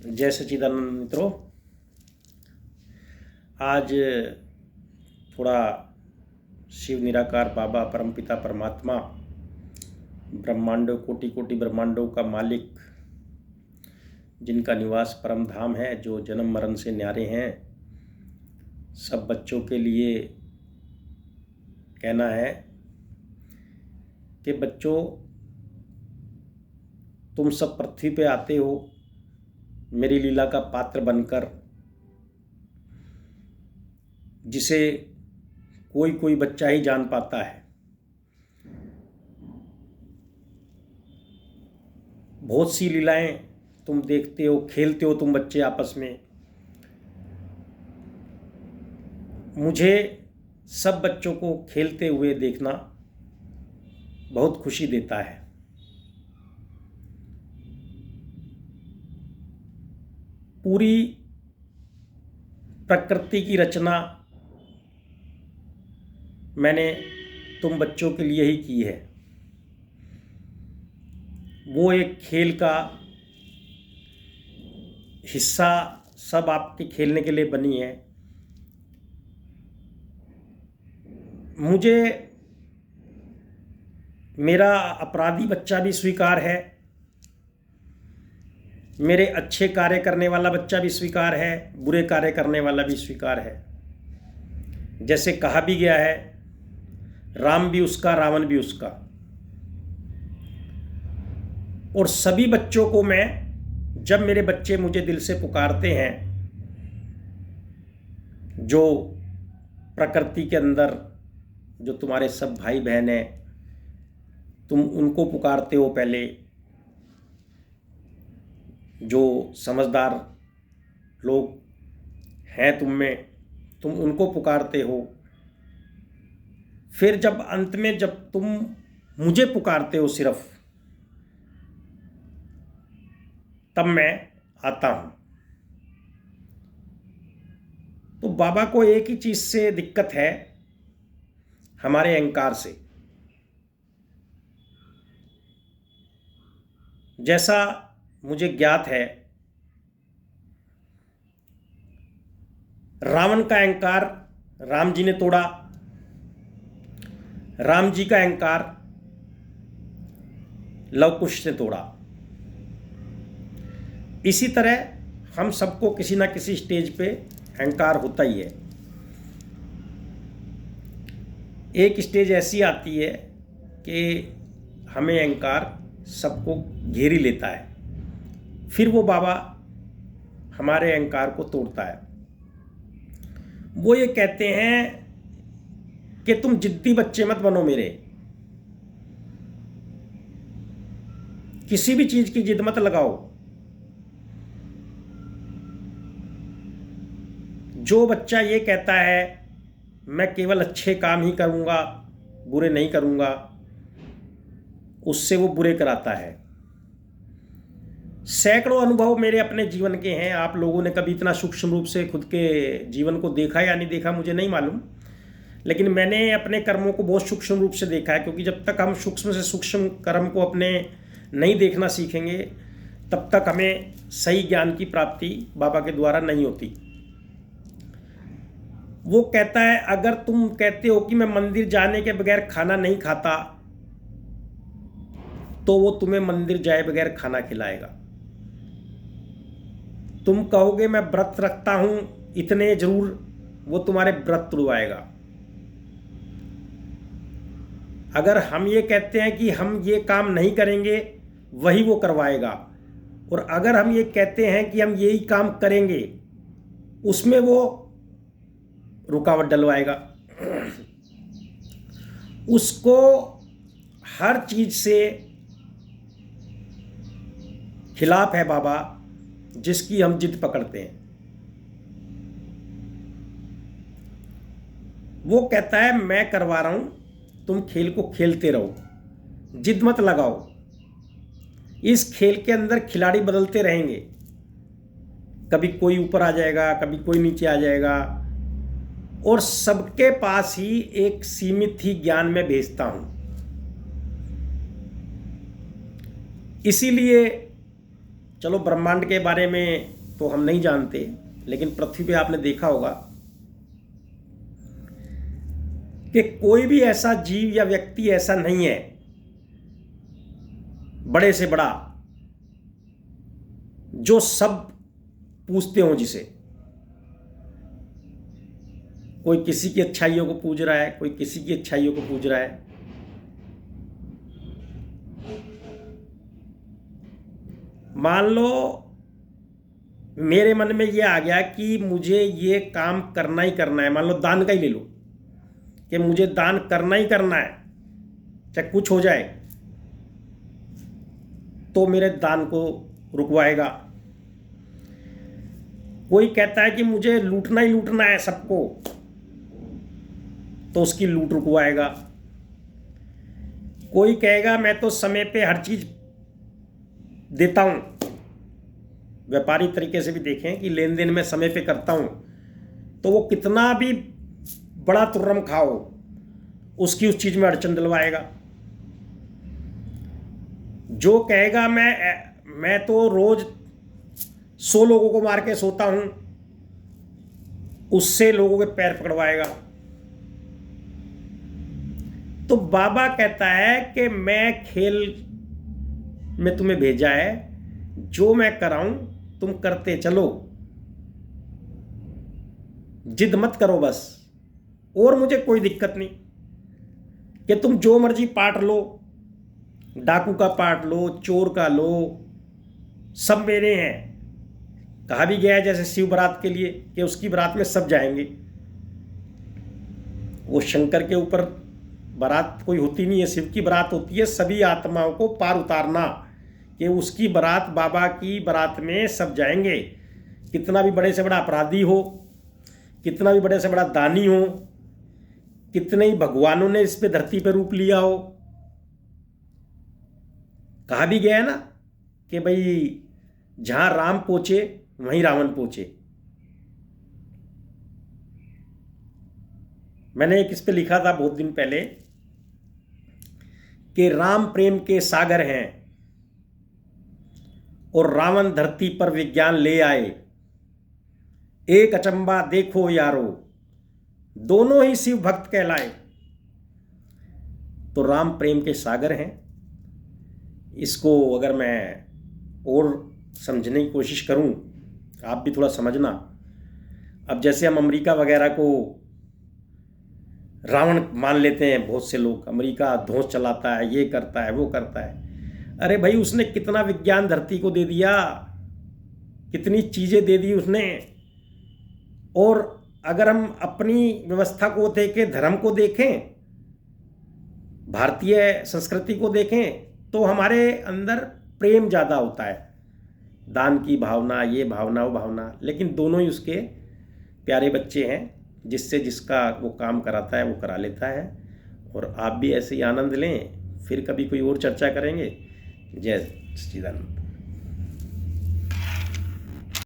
जय सच्चिदानंद मित्रों। आज थोड़ा शिव निराकार बाबा परमपिता परमात्मा ब्रह्मांडों कोटि कोटि ब्रह्मांडों का मालिक, जिनका निवास परम धाम है, जो जन्म मरण से न्यारे हैं, सब बच्चों के लिए कहना है कि बच्चों, तुम सब पृथ्वी पे आते हो मेरी लीला का पात्र बनकर, जिसे कोई कोई बच्चा ही जान पाता है। बहुत सी लीलाएं तुम देखते हो, खेलते हो तुम बच्चे आपस में। मुझे सब बच्चों को खेलते हुए देखना बहुत खुशी देता है। पूरी प्रकृति की रचना मैंने तुम बच्चों के लिए ही की है। वो एक खेल का हिस्सा सब आपके खेलने के लिए बनी है। मुझे मेरा अपराधी बच्चा भी स्वीकार है, मेरे अच्छे कार्य करने वाला बच्चा भी स्वीकार है, बुरे कार्य करने वाला भी स्वीकार है। जैसे कहा भी गया है, राम भी उसका रावण भी उसका। और सभी बच्चों को मैं, जब मेरे बच्चे मुझे दिल से पुकारते हैं, जो प्रकृति के अंदर जो तुम्हारे सब भाई बहन हैं, तुम उनको पुकारते हो पहले। जो समझदार लोग हैं तुम में, तुम उनको पुकारते हो। फिर जब अंत में जब तुम मुझे पुकारते हो सिर्फ, तब मैं आता हूं। तो बाबा को एक ही चीज से दिक्कत है, हमारे अहंकार से। जैसा मुझे ज्ञात है, रावण का अहंकार राम जी ने तोड़ा, राम जी का अहंकार लव कुश ने तोड़ा। इसी तरह हम सबको किसी ना किसी स्टेज पे अहंकार होता ही है। एक स्टेज ऐसी आती है कि हमें अहंकार सबको घेरी लेता है, फिर वो बाबा हमारे अहंकार को तोड़ता है। वो ये कहते हैं कि तुम जिद्दी बच्चे मत बनो मेरे, किसी भी चीज की जिद मत लगाओ। जो बच्चा ये कहता है मैं केवल अच्छे काम ही करूंगा, बुरे नहीं करूंगा, उससे वो बुरे कराता है। सैकड़ों अनुभव मेरे अपने जीवन के हैं। आप लोगों ने कभी इतना सूक्ष्म रूप से खुद के जीवन को देखा या नहीं देखा मुझे नहीं मालूम, लेकिन मैंने अपने कर्मों को बहुत सूक्ष्म रूप से देखा है। क्योंकि जब तक हम सूक्ष्म से सूक्ष्म कर्म को अपने नहीं देखना सीखेंगे, तब तक हमें सही ज्ञान की प्राप्ति बाबा के द्वारा नहीं होती। वो कहता है, अगर तुम कहते हो कि मैं मंदिर जाने के बगैर खाना नहीं खाता, तो वो तुम्हें मंदिर जाए बगैर खाना खिलाएगा। तुम कहोगे मैं व्रत रखता हूं इतने, जरूर वो तुम्हारे व्रत तुड़वाएगा। अगर हम ये कहते हैं कि हम ये काम नहीं करेंगे, वही वो करवाएगा। और अगर हम ये कहते हैं कि हम यही काम करेंगे, उसमें वो रुकावट डलवाएगा। उसको हर चीज से खिलाफ है बाबा, जिसकी हम जिद पकड़ते हैं। वो कहता है मैं करवा रहा हूं, तुम खेल को खेलते रहो, जिद मत लगाओ। इस खेल के अंदर खिलाड़ी बदलते रहेंगे, कभी कोई ऊपर आ जाएगा, कभी कोई नीचे आ जाएगा, और सबके पास ही एक सीमित ही ज्ञान में भेजता हूं। इसीलिए चलो ब्रह्मांड के बारे में तो हम नहीं जानते, लेकिन पृथ्वी पे आपने देखा होगा कि कोई भी ऐसा जीव या व्यक्ति ऐसा नहीं है बड़े से बड़ा जो सब पूजते हों जिसे। कोई किसी की अच्छाइयों को पूज रहा है, कोई किसी की अच्छाइयों को पूज रहा है। मान लो मेरे मन में ये आ गया कि मुझे ये काम करना ही करना है, मान लो दान का ही ले लो कि मुझे दान करना ही करना है, चाहे कुछ हो जाए, तो मेरे दान को रुकवाएगा। कोई कहता है कि मुझे लूटना ही लूटना है सबको, तो उसकी लूट रुकवाएगा। कोई कहेगा मैं तो समय पे हर चीज देता हूं, व्यापारी तरीके से भी देखें कि लेन देन में समय पे करता हूं, तो वो कितना भी बड़ा तुर्रम खाओ उसकी उस चीज में अड़चन दिलवाएगा। जो कहेगा मैं तो रोज 100 लोगों को मार के सोता हूं, उससे लोगों के पैर पकड़वाएगा। तो बाबा कहता है कि मैं खेल में तुम्हें भेजा है, जो मैं कराऊं तुम करते चलो, जिद मत करो बस, और मुझे कोई दिक्कत नहीं कि तुम जो मर्जी पार्ट लो, डाकू का पार्ट लो, चोर का लो, सब मेरे हैं। कहा भी गया है जैसे शिव बारात के लिए कि उसकी बारात में सब जाएंगे। वो शंकर के ऊपर बारात कोई होती नहीं है, शिव की बारात होती है सभी आत्माओं को पार उतारना, कि उसकी बारात, बाबा की बारात में सब जाएंगे। कितना भी बड़े से बड़ा अपराधी हो, कितना भी बड़े से बड़ा दानी हो, कितने ही भगवानों ने इस पे धरती पे रूप लिया हो, कहा भी गया है ना कि भाई जहां राम पहुंचे वहीं रावण पहुंचे। मैंने एक इस पे लिखा था बहुत दिन पहले कि राम प्रेम के सागर हैं और रावण धरती पर विज्ञान ले आए। एक अचंबा देखो यारो, दोनों ही शिव भक्त कहलाए। तो राम प्रेम के सागर हैं। इसको अगर मैं और समझने की कोशिश करूं, आप भी थोड़ा समझना। अब जैसे हम अमेरिका वगैरह को रावण मान लेते हैं, बहुत से लोग, अमेरिका ध्वंस चलाता है, ये करता है, वो करता है। अरे भाई उसने कितना विज्ञान धरती को दे दिया, कितनी चीज़ें दे दी उसने। और अगर हम अपनी व्यवस्था को देखें, धर्म को देखें, भारतीय संस्कृति को देखें, तो हमारे अंदर प्रेम ज़्यादा होता है, दान की भावना, ये भावना, वो भावना। लेकिन दोनों ही उसके प्यारे बच्चे हैं, जिससे जिसका वो काम कराता है वो करा लेता है। और आप भी ऐसे ही आनंद लें। फिर कभी कोई और चर्चा करेंगे। जय सच्चिदानंद।